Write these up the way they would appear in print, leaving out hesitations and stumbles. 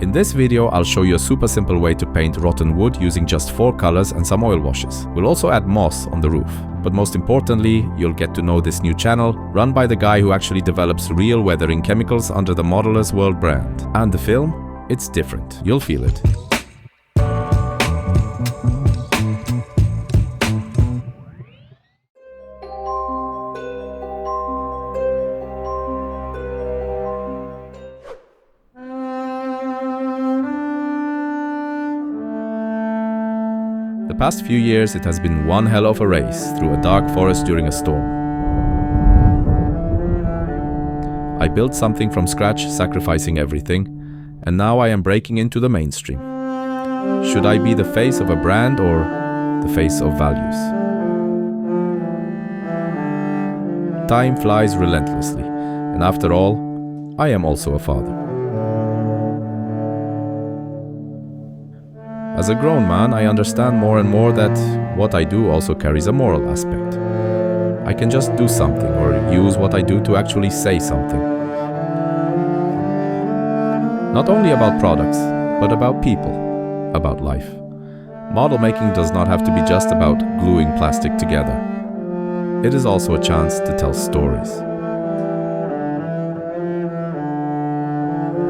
In this video, I'll show you a super simple way to paint rotten wood using just 4 colors and some oil washes. We'll also add moss on the roof. But most importantly, you'll get to know this new channel, run by the guy who actually develops real weathering chemicals under the Modellersworld brand. And the film? It's different. You'll feel it. The past few years, it has been one hell of a race through a dark forest during a storm. I built something from scratch, sacrificing everything, and now I am breaking into the mainstream. Should I be the face of a brand or the face of values? Time flies relentlessly, and after all, I am also a father. As a grown man, I understand more and more that what I do also carries a moral aspect. I can just do something or use what I do to actually say something. Not only about products, but about people, about life. Model making does not have to be just about gluing plastic together. It is also a chance to tell stories.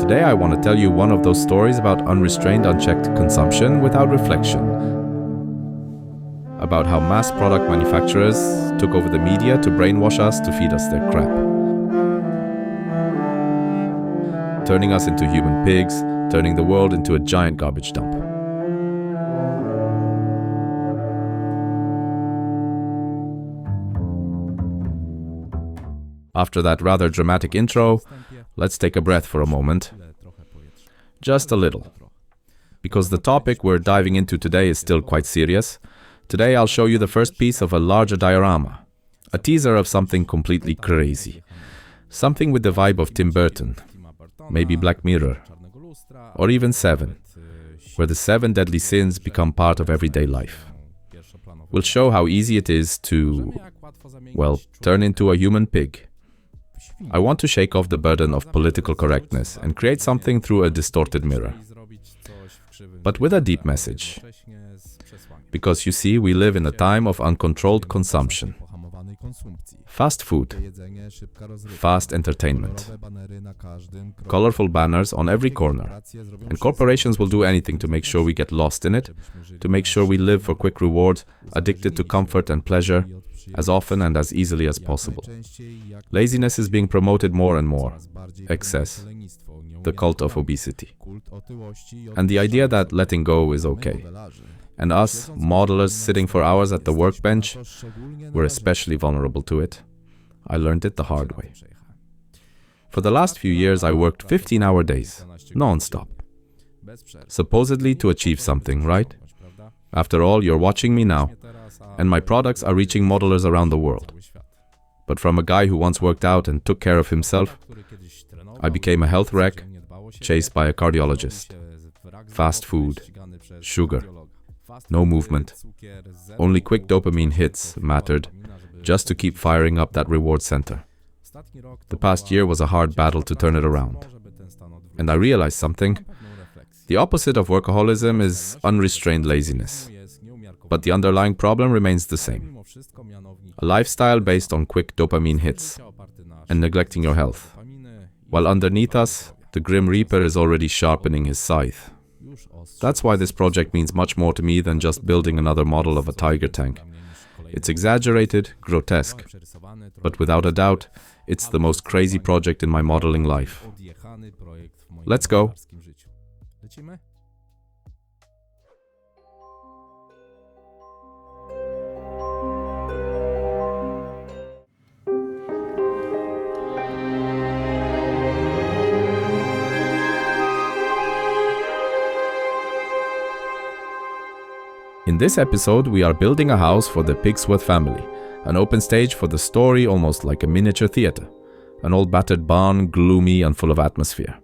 Today I want to tell you one of those stories about unrestrained, unchecked consumption without reflection. About how mass product manufacturers took over the media to brainwash us to feed us their crap. Turning us into human pigs, turning the world into a giant garbage dump. After that rather dramatic intro, let's take a breath for a moment. Just a little. Because the topic we're diving into today is still quite serious. Today I'll show you the first piece of a larger diorama. A teaser of something completely crazy. Something with the vibe of Tim Burton. Maybe Black Mirror. Or even Seven, where the 7 deadly sins become part of everyday life. We'll show how easy it is to, well, turn into a human pig. I want to shake off the burden of political correctness and create something through a distorted mirror. But with a deep message. Because you see, we live in a time of uncontrolled consumption. Fast food. Fast entertainment. Colorful banners on every corner. And corporations will do anything to make sure we get lost in it, to make sure we live for quick rewards, addicted to comfort and pleasure, as often and as easily as possible. Laziness is being promoted more and more. Excess. The cult of obesity. And the idea that letting go is okay. And us, modelers sitting for hours at the workbench, we're especially vulnerable to it. I learned it the hard way. For the last few years, I worked 15-hour days, non-stop. Supposedly to achieve something, right? After all, you're watching me now, and my products are reaching modelers around the world. But from a guy who once worked out and took care of himself, I became a health wreck, chased by a cardiologist. Fast food, sugar, no movement. Only quick dopamine hits mattered, just to keep firing up that reward center. The past year was a hard battle to turn it around. And I realized something. The opposite of workaholism is unrestrained laziness. But the underlying problem remains the same. A lifestyle based on quick dopamine hits and neglecting your health. While underneath us, the Grim Reaper is already sharpening his scythe. That's why this project means much more to me than just building another model of a tiger tank. It's exaggerated, grotesque, but without a doubt, it's the most crazy project in my modeling life. Let's go. In this episode, we are building a house for the Pigsworth family, an open stage for the story almost like a miniature theater, an old battered barn, gloomy and full of atmosphere.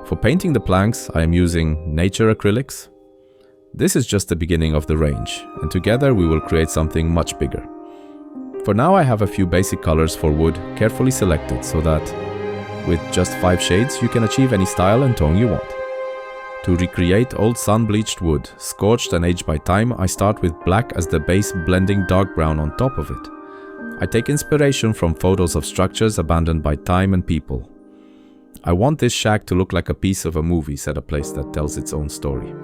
For painting the planks, I am using nature acrylics. This is just the beginning of the range, and together we will create something much bigger. For now I have a few basic colors for wood carefully selected so that with just 5 shades you can achieve any style and tone you want. To recreate old sun-bleached wood, scorched and aged by time, I start with black as the base, blending dark brown on top of it. I take inspiration from photos of structures abandoned by time and people. I want this shack to look like a piece of a movie set, a place that tells its own story.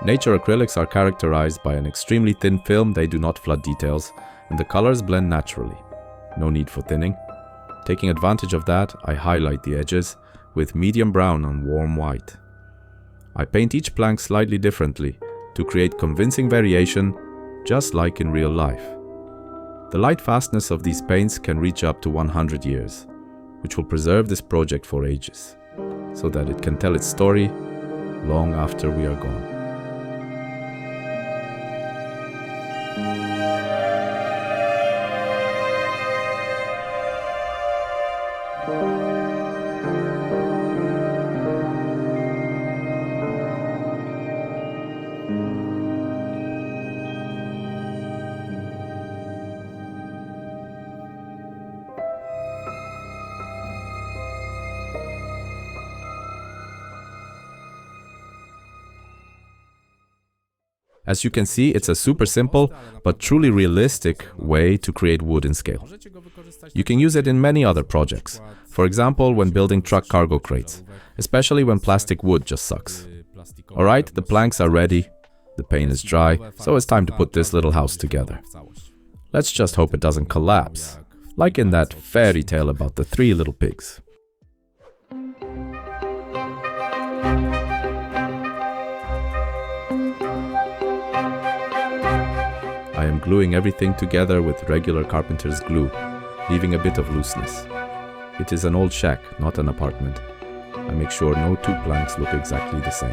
Nature acrylics are characterized by an extremely thin film. They do not flood details, and the colors blend naturally. No need for thinning. Taking advantage of that, I highlight the edges with medium brown and warm white. I paint each plank slightly differently to create convincing variation, just like in real life. The light fastness of these paints can reach up to 100 years, which will preserve this project for ages, so that it can tell its story long after we are gone. As you can see, it's a super simple but truly realistic way to create wood in scale. You can use it in many other projects. For example, when building truck cargo crates, especially when plastic wood just sucks. Alright, the planks are ready, the paint is dry, so it's time to put this little house together. Let's just hope it doesn't collapse, like in that fairy tale about the 3 little pigs. I am gluing everything together with regular carpenter's glue, leaving a bit of looseness. It is an old shack, not an apartment. I make sure no 2 planks look exactly the same.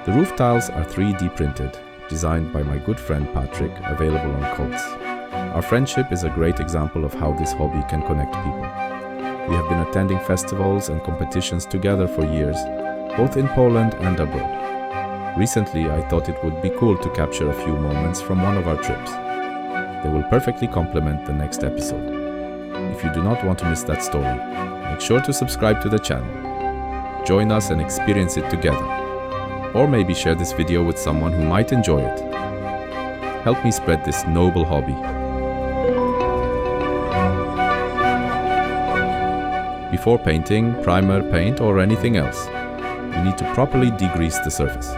The roof tiles are 3D printed, designed by my good friend Patrick, available on Coats. Our friendship is a great example of how this hobby can connect people. We have been attending festivals and competitions together for years, both in Poland and abroad. Recently, I thought it would be cool to capture a few moments from one of our trips. They will perfectly complement the next episode. If you do not want to miss that story, make sure to subscribe to the channel. Join us and experience it together. Or maybe share this video with someone who might enjoy it. Help me spread this noble hobby. Before painting, primer, paint or anything else, you need to properly degrease the surface.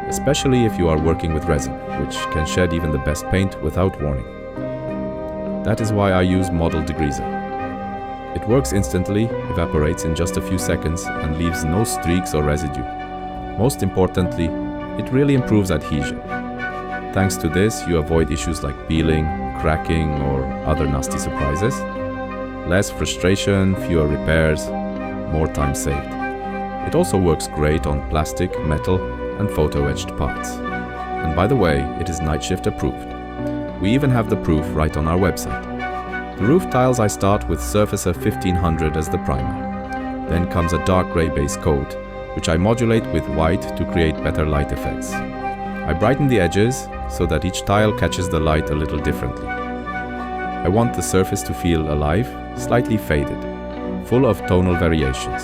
Especially if you are working with resin, which can shed even the best paint without warning. That is why I use Model Degreaser. It works instantly, evaporates in just a few seconds and leaves no streaks or residue. Most importantly, it really improves adhesion. Thanks to this, you avoid issues like peeling, cracking or other nasty surprises. Less frustration, fewer repairs, more time saved. It also works great on plastic, metal and photo-etched parts. And by the way, it is night shift approved. We even have the proof right on our website. The roof tiles I start with Surfacer 1500 as the primer. Then comes a dark grey base coat, which I modulate with white to create better light effects. I brighten the edges so that each tile catches the light a little differently. I want the surface to feel alive, slightly faded, full of tonal variations.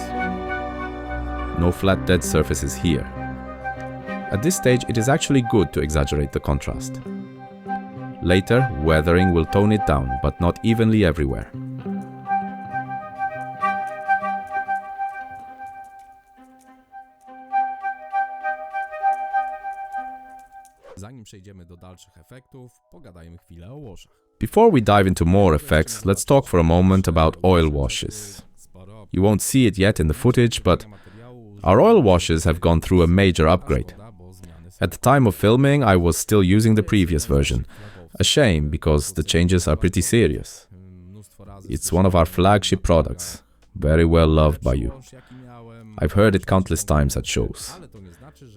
No flat dead surfaces here. At this stage, it is actually good to exaggerate the contrast. Later, weathering will tone it down, but not evenly everywhere. Before we dive into more effects, let's talk for a moment about oil washes. You won't see it yet in the footage, but our oil washes have gone through a major upgrade. At the time of filming, I was still using the previous version. A shame, because the changes are pretty serious. It's one of our flagship products, very well loved by you. I've heard it countless times at shows.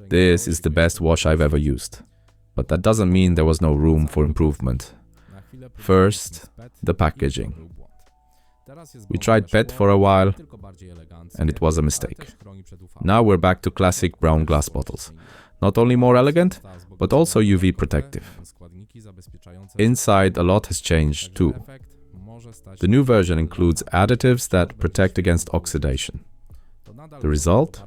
This is the best wash I've ever used. But that doesn't mean there was no room for improvement. First, the packaging. We tried PET for a while, and it was a mistake. Now we're back to classic brown glass bottles. Not only more elegant, but also UV protective. Inside, a lot has changed too. The new version includes additives that protect against oxidation. The result?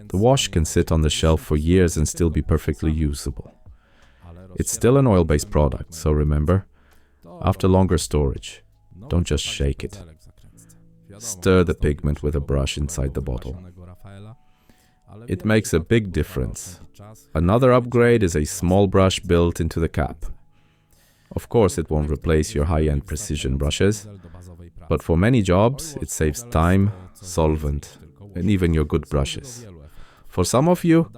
The wash can sit on the shelf for years and still be perfectly usable. It's still an oil-based product, so remember, after longer storage, don't just shake it. Stir the pigment with a brush inside the bottle. It makes a big difference. Another upgrade is a small brush built into the cap. Of course, it won't replace your high-end precision brushes, but for many jobs, it saves time, solvent, and even your good brushes. For some of you,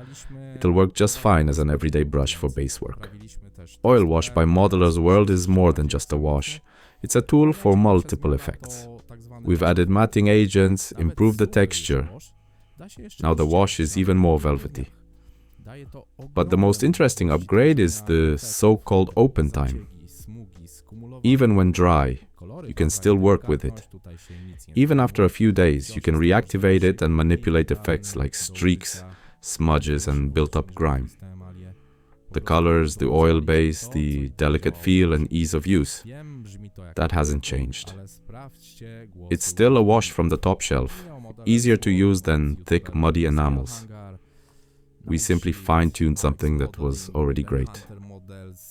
it'll work just fine as an everyday brush for base work. Oil Wash by Modellersworld is more than just a wash. It's a tool for multiple effects. We've added matting agents, improved the texture. Now the wash is even more velvety. But the most interesting upgrade is the so-called open time. Even when dry, you can still work with it. Even after a few days, you can reactivate it and manipulate effects like streaks, smudges, and built-up grime. The colors, the oil base, the delicate feel and ease of use, that hasn't changed. It's still a wash from the top shelf, easier to use than thick, muddy enamels. We simply fine-tuned something that was already great.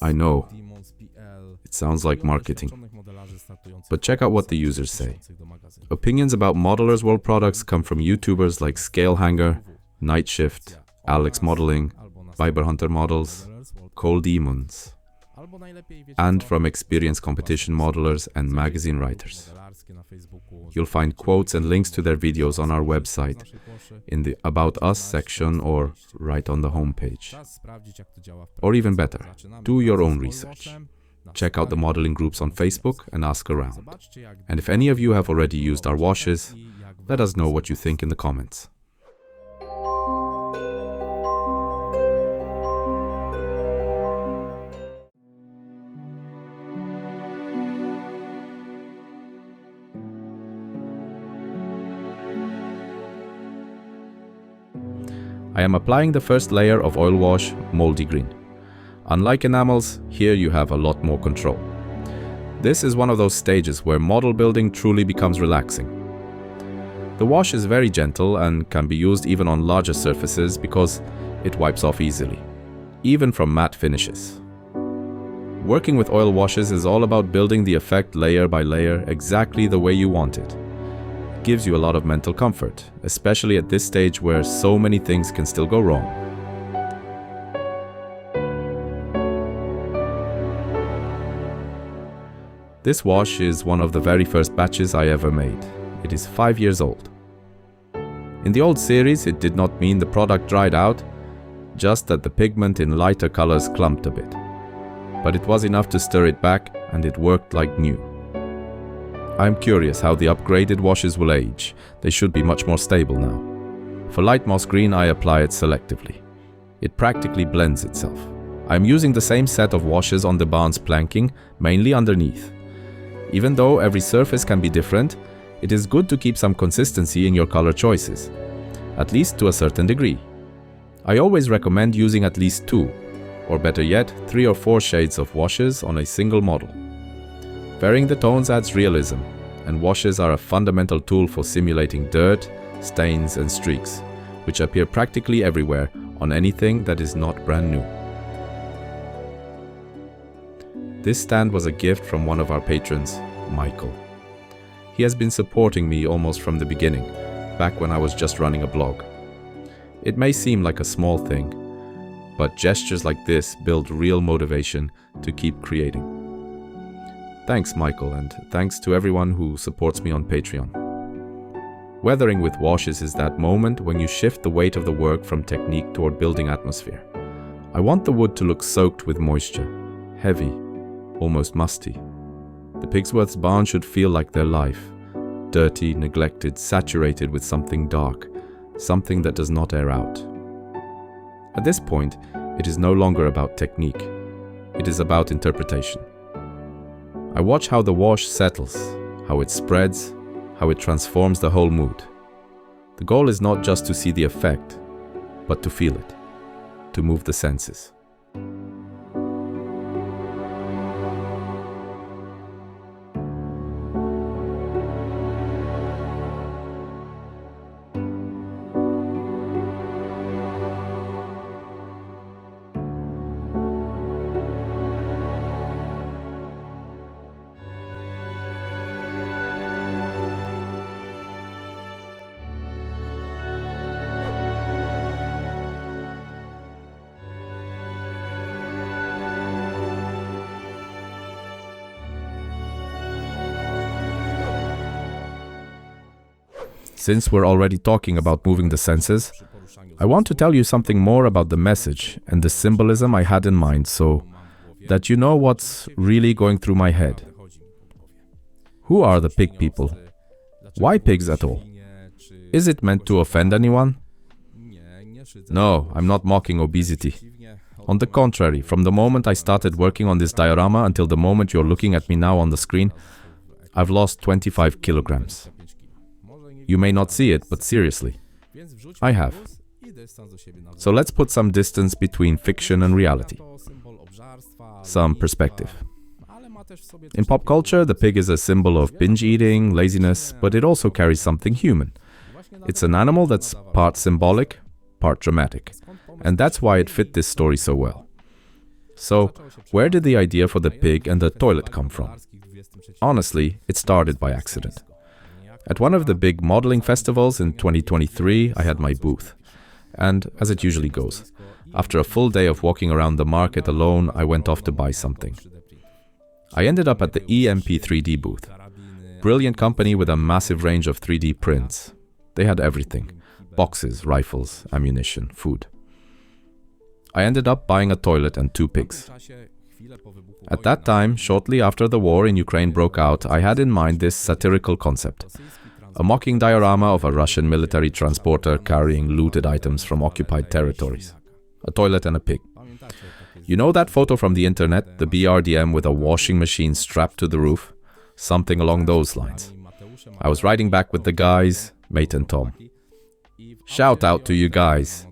I know, it sounds like marketing. But check out what the users say. Opinions about Modellersworld products come from YouTubers like Scalehanger, Night Shift, Alex Modeling, Viber Hunter Models, Cold Demons, and from experienced competition modelers and magazine writers. You'll find quotes and links to their videos on our website, in the About Us section or right on the homepage. Or even better, do your own research. Check out the modeling groups on Facebook and ask around. And if any of you have already used our washes, let us know what you think in the comments. I am applying the first layer of oil wash, moldy green. Unlike enamels, here you have a lot more control. This is one of those stages where model building truly becomes relaxing. The wash is very gentle and can be used even on larger surfaces because it wipes off easily, even from matte finishes. Working with oil washes is all about building the effect layer by layer exactly the way you want it. It gives you a lot of mental comfort, especially at this stage where so many things can still go wrong. This wash is one of the very first batches I ever made. It is 5 years old. In the old series, it did not mean the product dried out, just that the pigment in lighter colors clumped a bit. But it was enough to stir it back, and it worked like new. I'm curious how the upgraded washes will age. They should be much more stable now. For light moss green, I apply it selectively. It practically blends itself. I'm using the same set of washes on the barn's planking, mainly underneath. Even though every surface can be different, it is good to keep some consistency in your color choices, at least to a certain degree. I always recommend using at least 2, or better yet, 3 or 4 shades of washes on a single model. Varying the tones adds realism, and washes are a fundamental tool for simulating dirt, stains and streaks, which appear practically everywhere on anything that is not brand new. This stand was a gift from one of our patrons, Michael. He has been supporting me almost from the beginning, back when I was just running a blog. It may seem like a small thing, but gestures like this build real motivation to keep creating. Thanks, Michael, and thanks to everyone who supports me on Patreon. Weathering with washes is that moment when you shift the weight of the work from technique toward building atmosphere. I want the wood to look soaked with moisture, heavy, almost musty. The Pigsworth's barn should feel like their life, dirty, neglected, saturated with something dark, something that does not air out. At this point, it is no longer about technique. It is about interpretation. I watch how the wash settles, how it spreads, how it transforms the whole mood. The goal is not just to see the effect, but to feel it, to move the senses. Since we're already talking about moving the senses, I want to tell you something more about the message and the symbolism I had in mind so that you know what's really going through my head. Who are the pig people? Why pigs at all? Is it meant to offend anyone? No, I'm not mocking obesity. On the contrary, from the moment I started working on this diorama until the moment you're looking at me now on the screen, I've lost 25 kilograms. You may not see it, but seriously, I have. So let's put some distance between fiction and reality. Some perspective. In pop culture, the pig is a symbol of binge eating, laziness, but it also carries something human. It's an animal that's part symbolic, part dramatic. And that's why it fit this story so well. So, where did the idea for the pig and the toilet come from? Honestly, it started by accident. At one of the big modeling festivals in 2023, I had my booth. And as it usually goes, after a full day of walking around the market alone, I went off to buy something. I ended up at the EMP3D booth. Brilliant company with a massive range of 3D prints. They had everything. Boxes, rifles, ammunition, food. I ended up buying a toilet and 2 pigs. At that time, shortly after the war in Ukraine broke out, I had in mind this satirical concept. A mocking diorama of a Russian military transporter carrying looted items from occupied territories. A toilet and a pig. You know that photo from the internet, the BRDM with a washing machine strapped to the roof? Something along those lines. I was riding back with the guys, Mate and Tom. Shout out to you guys.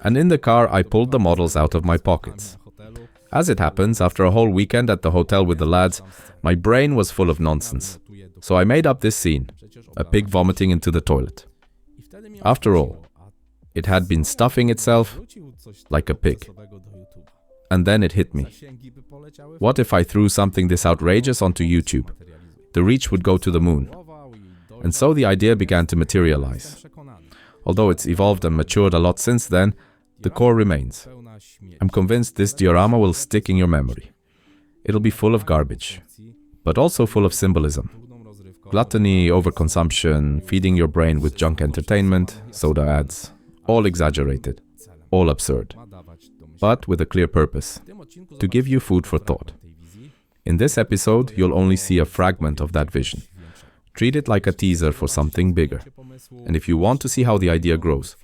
And in the car, I pulled the models out of my pockets. As it happens, after a whole weekend at the hotel with the lads, my brain was full of nonsense. So I made up this scene, a pig vomiting into the toilet. After all, it had been stuffing itself like a pig. And then it hit me. What if I threw something this outrageous onto YouTube? The reach would go to the moon. And so the idea began to materialize. Although it's evolved and matured a lot since then, the core remains. I'm convinced this diorama will stick in your memory. It'll be full of garbage, but also full of symbolism. Gluttony, overconsumption, feeding your brain with junk entertainment, soda ads, all exaggerated, all absurd, but with a clear purpose, to give you food for thought. In this episode, you'll only see a fragment of that vision. Treat it like a teaser for something bigger. And if you want to see how the idea grows,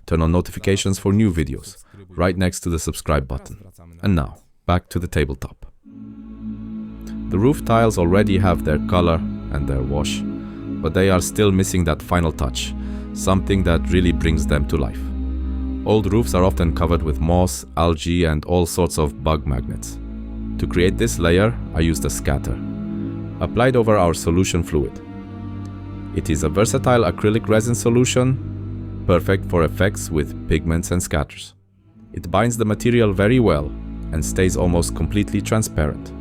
turn on notifications for new videos, right next to the subscribe button. And now, back to the tabletop. The roof tiles already have their color and their wash, but they are still missing that final touch, something that really brings them to life. Old roofs are often covered with moss, algae, and all sorts of bug magnets. To create this layer, I used a scatter, applied over our solution fluid. It is a versatile acrylic resin solution, perfect for effects with pigments and scatters. It binds the material very well and stays almost completely transparent.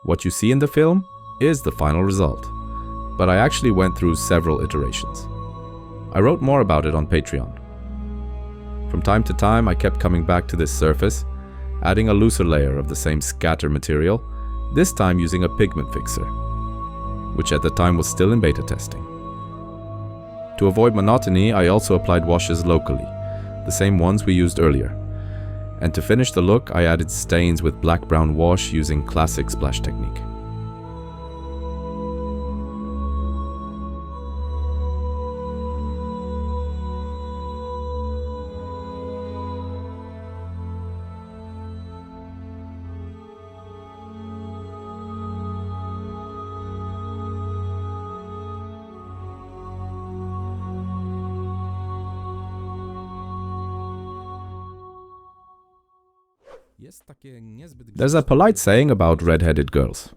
What you see in the film is the final result, but I actually went through several iterations. I wrote more about it on Patreon. From time to time, I kept coming back to this surface, adding a looser layer of the same scatter material, this time using a pigment fixer, which at the time was still in beta testing. To avoid monotony, I also applied washes locally, the same ones we used earlier. And to finish the look, I added stains with black-brown wash using classic splash technique. There's a polite saying about red-headed girls.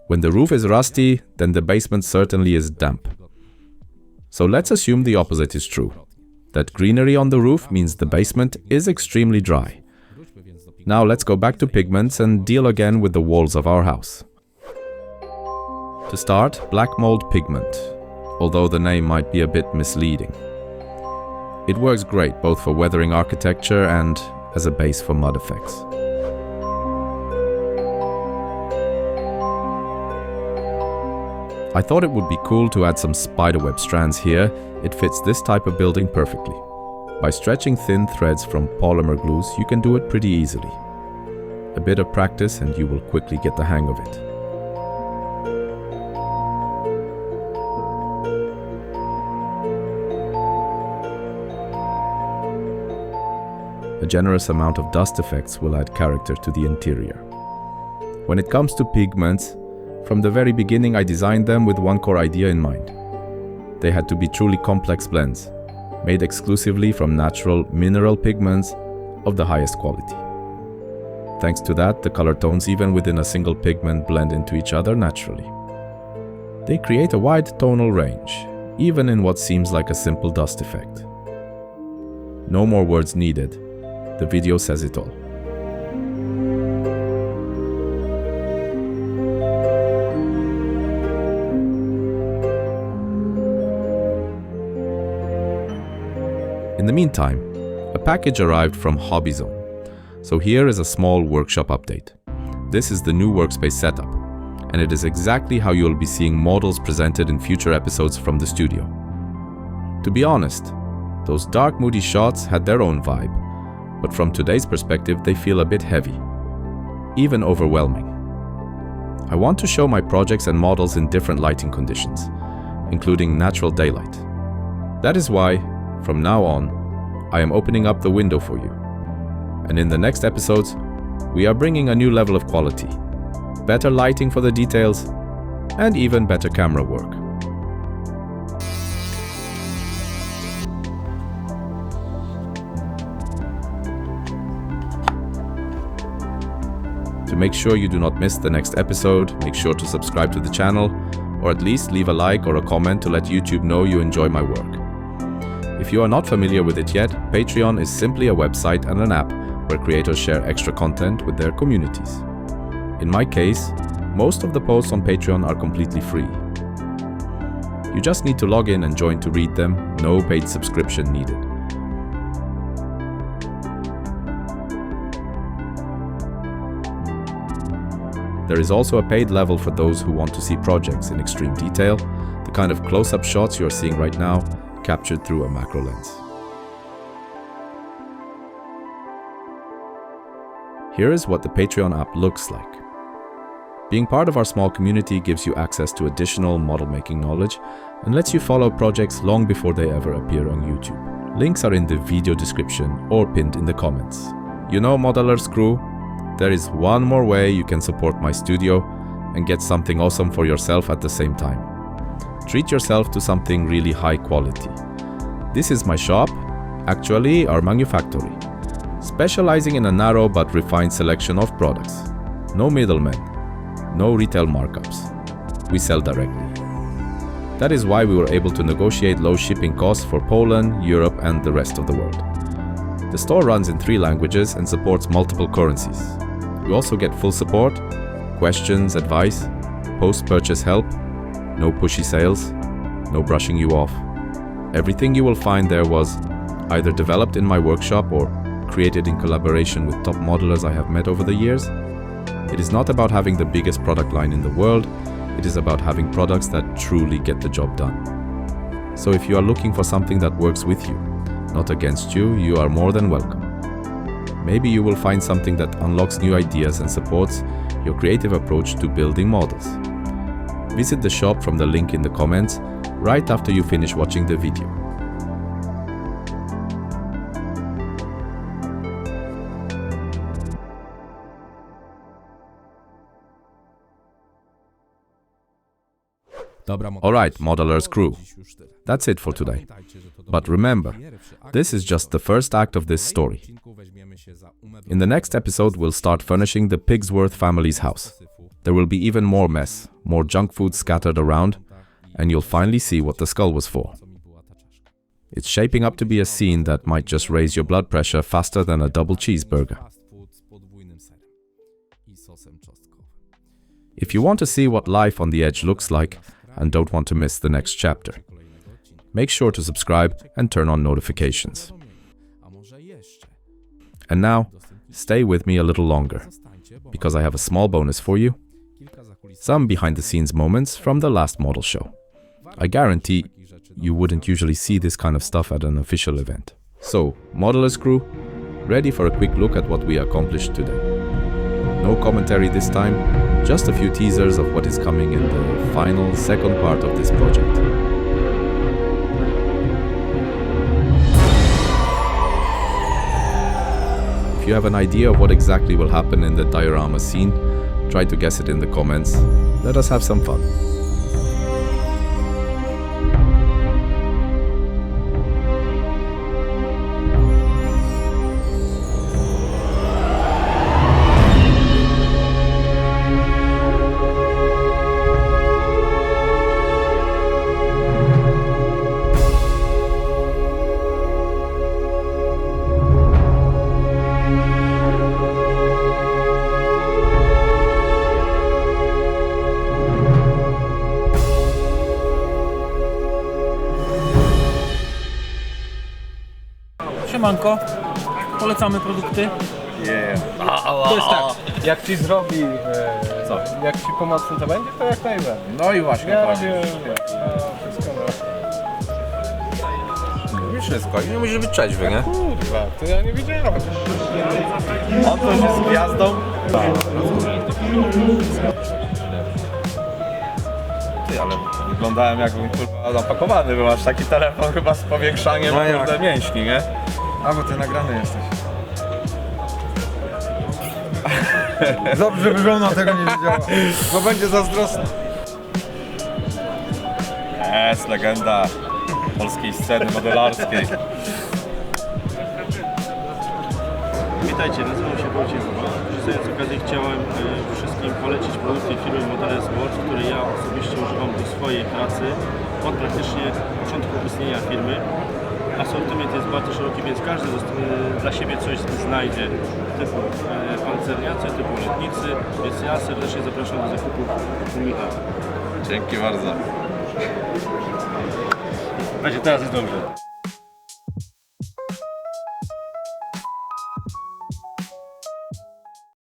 When the roof is rusty, then the basement certainly is damp. So let's assume the opposite is true. That greenery on the roof means the basement is extremely dry. Now let's go back to pigments and deal again with the walls of our house. To start, black mold pigment, although the name might be a bit misleading. It works great both for weathering architecture and as a base for mud effects. I thought it would be cool to add some spiderweb strands here. It fits this type of building perfectly. By stretching thin threads from polymer glues, you can do it pretty easily. A bit of practice and you will quickly get the hang of it. A generous amount of dust effects will add character to the interior. When it comes to pigments, from the very beginning I designed them with one core idea in mind. They had to be truly complex blends, made exclusively from natural mineral pigments of the highest quality. Thanks to that, the color tones even within a single pigment blend into each other naturally. They create a wide tonal range, even in what seems like a simple dust effect. No more words needed. The video says it all. In the meantime, a package arrived from HobbyZone. So here is a small workshop update. This is the new workspace setup, and it is exactly how you will be seeing models presented in future episodes from the studio. To be honest, those dark, moody shots had their own vibe, but from today's perspective, they feel a bit heavy, even overwhelming. I want to show my projects and models in different lighting conditions, including natural daylight. That is why, from now on, I am opening up the window for you. And in the next episodes, we are bringing a new level of quality, better lighting for the details, and even better camera work. To make sure you do not miss the next episode, make sure to subscribe to the channel, or at least leave a like or a comment to let YouTube know you enjoy my work. If you are not familiar with it yet, Patreon is simply a website and an app where creators share extra content with their communities. In my case, most of the posts on Patreon are completely free. You just need to log in and join to read them, no paid subscription needed. There is also a paid level for those who want to see projects in extreme detail, the kind of close-up shots you are seeing right now, captured through a macro lens. Here is what the Patreon app looks like. Being part of our small community gives you access to additional model-making knowledge and lets you follow projects long before they ever appear on YouTube. Links are in the video description or pinned in the comments. You know, Modellers crew, there is one more way you can support my studio and get something awesome for yourself at the same time. Treat yourself to something really high quality. This is my shop, actually our manufactory, specializing in a narrow but refined selection of products. No middlemen, no retail markups. We sell directly. That is why we were able to negotiate low shipping costs for Poland, Europe, and the rest of the world. The store runs in 3 languages and supports multiple currencies. You also get full support, questions, advice, post-purchase help, no pushy sales, no brushing you off. Everything you will find there was either developed in my workshop or created in collaboration with top modelers I have met over the years. It is not about having the biggest product line in the world, it is about having products that truly get the job done. So if you are looking for something that works with you, not against you, you are more than welcome. Maybe you will find something that unlocks new ideas and supports your creative approach to building models. Visit the shop from the link in the comments right after you finish watching the video. Alright, modelers crew, that's it for today. But remember, this is just the first act of this story. In the next episode, we'll start furnishing the Pigsworth family's house. There will be even more mess, more junk food scattered around, and you'll finally see what the skull was for. It's shaping up to be a scene that might just raise your blood pressure faster than a double cheeseburger. If you want to see what life on the edge looks like, and don't want to miss the next chapter, make sure to subscribe and turn on notifications. And now, stay with me a little longer, because I have a small bonus for you. Some behind-the-scenes moments from the last model show. I guarantee you wouldn't usually see this kind of stuff at an official event. So, modelers crew, ready for a quick look at what we accomplished today. No commentary this time, just a few teasers of what is coming in the final second part of this project. If you have an idea of what exactly will happen in the diorama scene, try to guess it in the comments. Let us have some fun. Siemanko, polecamy produkty. To jest tak, jak ci zrobi, jak ci pomocny to będzie, to jak najbardziej. No i właśnie, Ja wszystko. wiem, I wszystko. I nie musisz być trzeźwy, nie? kurwa, to ja nie widziałem. On to jest z gwiazdą. Ty, ale wyglądałem jakbym kurwa zapakowany, bo masz taki telefon chyba z powiększaniem kurde mięśni, nie? A, bo ty nagrany jesteś. Dobrze, że żona tego nie widziała, bo będzie zazdrosna. Jest legenda polskiej sceny modelarskiej. Witajcie, nazywam się Wojciech. Korzystając z okazji chciałem wszystkim polecić produkty firmy modellersworld, której ja osobiście używam do swojej pracy od praktycznie początku istnienia firmy. Asortyment jest bardzo szeroki, więc każdy dla siebie coś znajdzie, typu pancerniacy, typu lotnicy, więc ja serdecznie zapraszam do zakupów u Michała. Dzięki bardzo. Będzie teraz jest dobrze.